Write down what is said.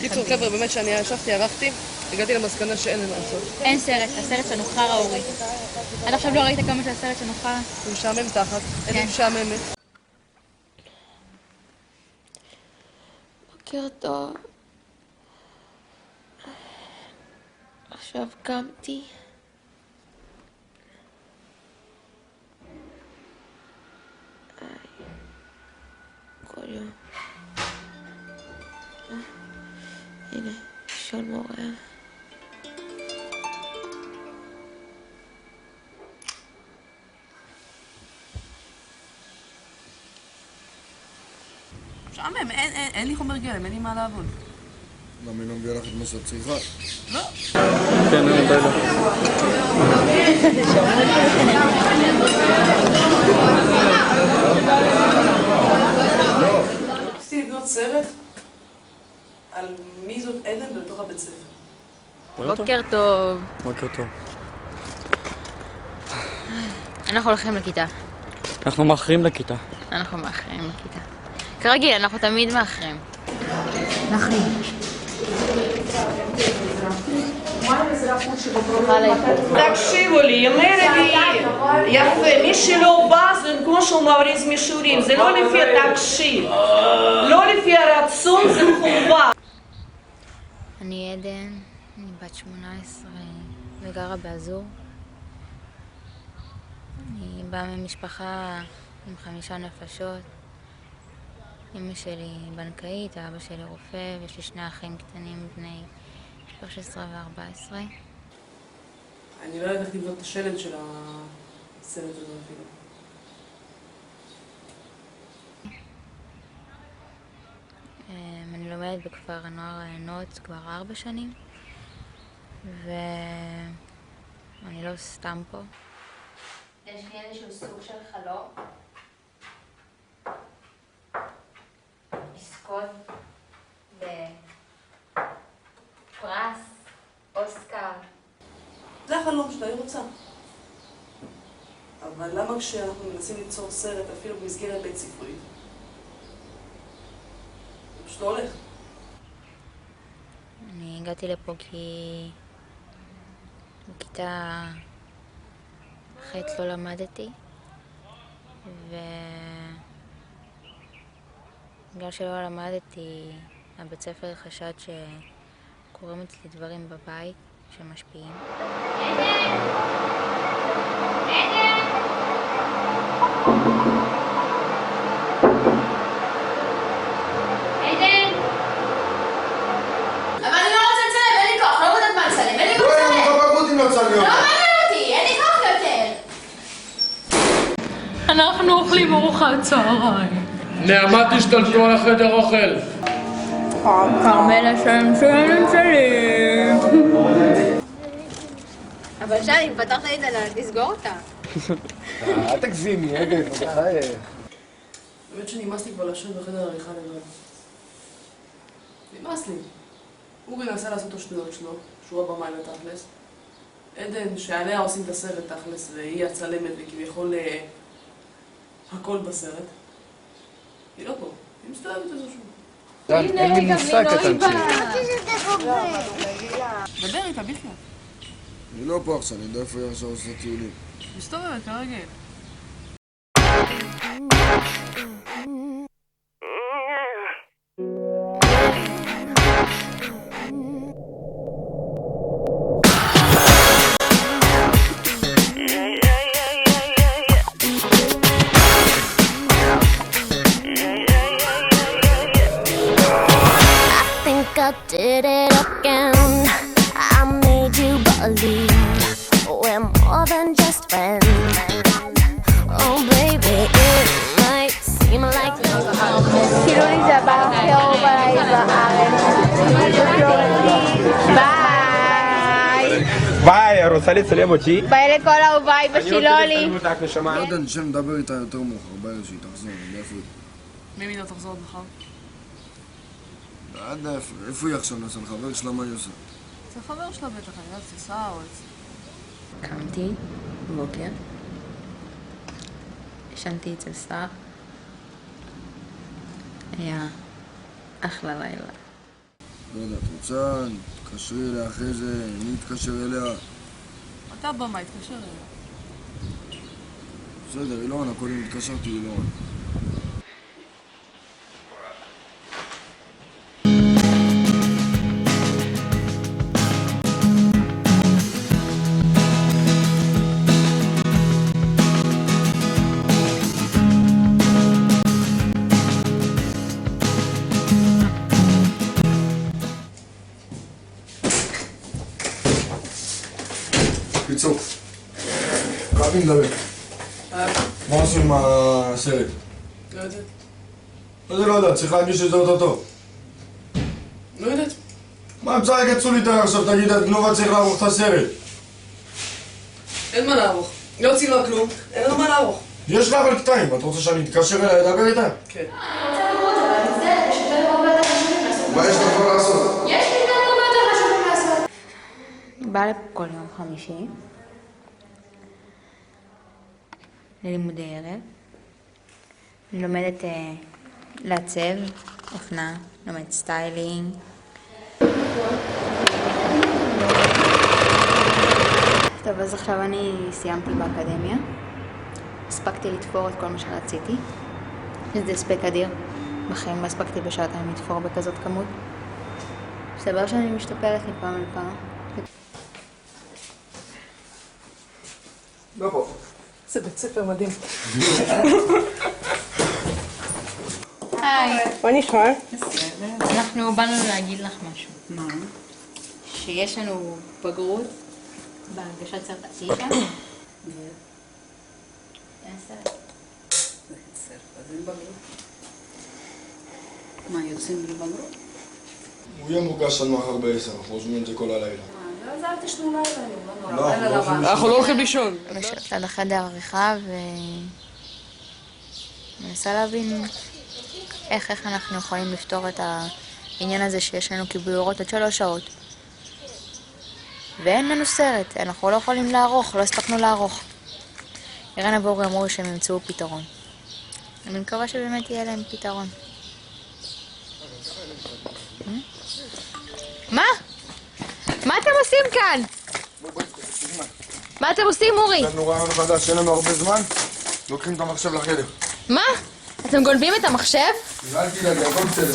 קיצור חבר'ה, באמת שאני ישבתי, ערכתי, הגעתי למסקנה שאין לי מה לעשות. אין סרט, הסרט שלנו חרא אורי. עד עכשיו לא ראית כמה של הסרט שלנו חרא? הוא משעמם תחת, אני משעממת. בוקר טוב. עכשיו קמתי. כל יום. הנה, שון מורה. משעמם, אין לי חומר גלם, אין לי מה לעבוד. למה היא לא מביאה לך את מה שאת צריכה? לא. כן, אני יודע. רציתי לבנות סרט על מי זאת עדן בתוך הבית ספר. בוקר טוב. בוקר טוב. אנחנו הולכים לכיתה. אנחנו מאחרים לכיתה. אנחנו מאחרים לכיתה. כרגיל, אנחנו תמיד מאחרים. מאחרים. תקשיבו לי, ימי רביעי, יפה, מי שלא בא זה כמו שהוא מבריז מישורים, זה לא לפי התקשיב, לא לפי הרצון, זה חובה. אני עדן, אני בת 18 וגרה באזור. אני באה ממשפחה עם 5 נפשות. אמא שלי בנקאית, אבא שלי רופא, ויש לי 2 אחים קטנים בני 13 ו-14. אני לא יודעת איך לבנות את השלד של הסרט הזה אפילו. אני לומדת בכפר הנוער העיינות כבר 4 שנים, ואני לא סתם פה. יש לי איזשהו סוג של חלום. לזכות בפרס, אוסקר. זה החלום שלה, היא רוצה. אבל למה כשאנחנו מנסים ליצור סרט אפילו במסגרת בית ספרית? זה פשוט לא הולך. אני הגעתי לפה כי בכיתה ח' לא למדתי, בגלל שלא למדתי, הבית ספר חשד שקורים אצלי דברים בבית שמשפיעים. אנחנו אוכלים ארוחת צהריים. נעמת השתלטו על החדר אוכל. כרמל השם שלי. אבל שי, אם פתחת לי את זה, תסגור אותה. אל תגזימי, עדן, בחייך. באמת שנמאס לי כבר לשבת בחדר עריכה לבד. נמאס לי. הוא מנסה לעשות את השטויות שלו, שהוא הבמאי לתכלס. עדן, שעליה עושים את הסרט תכלס, והיא הצלמת וכביכול הכל בסרט. היא לא פה, היא מסתובבת איזשהו. אין לי מושג קטן שלי. דבר איתה בכלל. אני לא פה עכשיו, אני יודע איפה היא עכשיו עושה טיולים. מסתובבת כרגיל. I did it again. I made you believe we're more than just friends. Oh baby, it might seem like כאילו לי זה הבא הכי אהוב עליי בארץ. ביי! ביי, רוצה לצלם אותי? ביי לכל אהוביי בשילולי. עדן, שם נדבר איתה יותר מאוחר, ביי שהיא תחזור, איפה היא? מי לא תחזור מחר? עד איפה היא עכשיו נעשה? לחבר שלה מה היא עושה? זה חבר שלה בטח, אני יודעת, טיסה או אצל. קמתי בבוקר, ישנתי אצל שר, היה אחלה לילה. לא יודע, את רוצה? תתקשרי אליה אחרי זה, אני אתקשר אליה. אתה במה, התקשר אליה. בסדר, אילונה, קודם התקשרתי אילונה. קיצור, חייבים לדבר. מה עושים עם הסרט? לא יודעת. מה זה לא יודע? צריך להגיש את זה אותו. לא יודעת. מה, מצחקת סוליטר עכשיו, תגיד, את גנובה צריך לערוך את הסרט. אין מה לערוך. לא צילמה כלום, אין לנו מה לערוך. יש לה אבל קטעים, את רוצה שאני אתקשר אליה לדבר איתה? כן. מה יש לך כבר לעשות? יש לי דברים הרבה יותר חשובים לעשות. באה לפה כל יום חמישי ללימודי ערב. אני לומדת לעצב, אופנה, לומדת סטיילינג. טוב, אז עכשיו אני סיימתי באקדמיה. הספקתי לתפור את כל מה שרציתי. זה הספק אדיר. בחיים לא הספקתי בשעתיים לתפור בכזאת כמות. מסתבר שאני משתפרת מפעם לפעם. לא פה. זה בית ספר מדהים. היי. מה נשמע? אנחנו באנו להגיד לך משהו. מה? שיש לנו בגרות בהנגשת סרט עתישה. מה, יוצאים בלי בגרות? הוא יהיה מוגש עד מחר ב-10, אנחנו רושמים את זה כל הלילה. אז אל תשנו לילה היום. לא, אנחנו לא הולכים אנחנו לא הולכים לישון. יושבת ליד החדר עריכה ומנסה להבין איך אנחנו יכולים לפתור את העניין הזה שיש לנו כיבוי אורות עד 3 שעות. ואין לנו סרט, אנחנו לא יכולים לערוך, לא הספקנו לערוך. אירנה ואורי אמרו שהם ימצאו פתרון. אני מקווה שבאמת יהיה להם פתרון. מה? מה אתם עושים כאן? מה אתם עושים, אורי? יש לנו רעיון חדש, אין לנו הרבה זמן, לוקחים את המחשב לחדר. מה? אתם גונבים את המחשב? אל תדאג, הכל בסדר.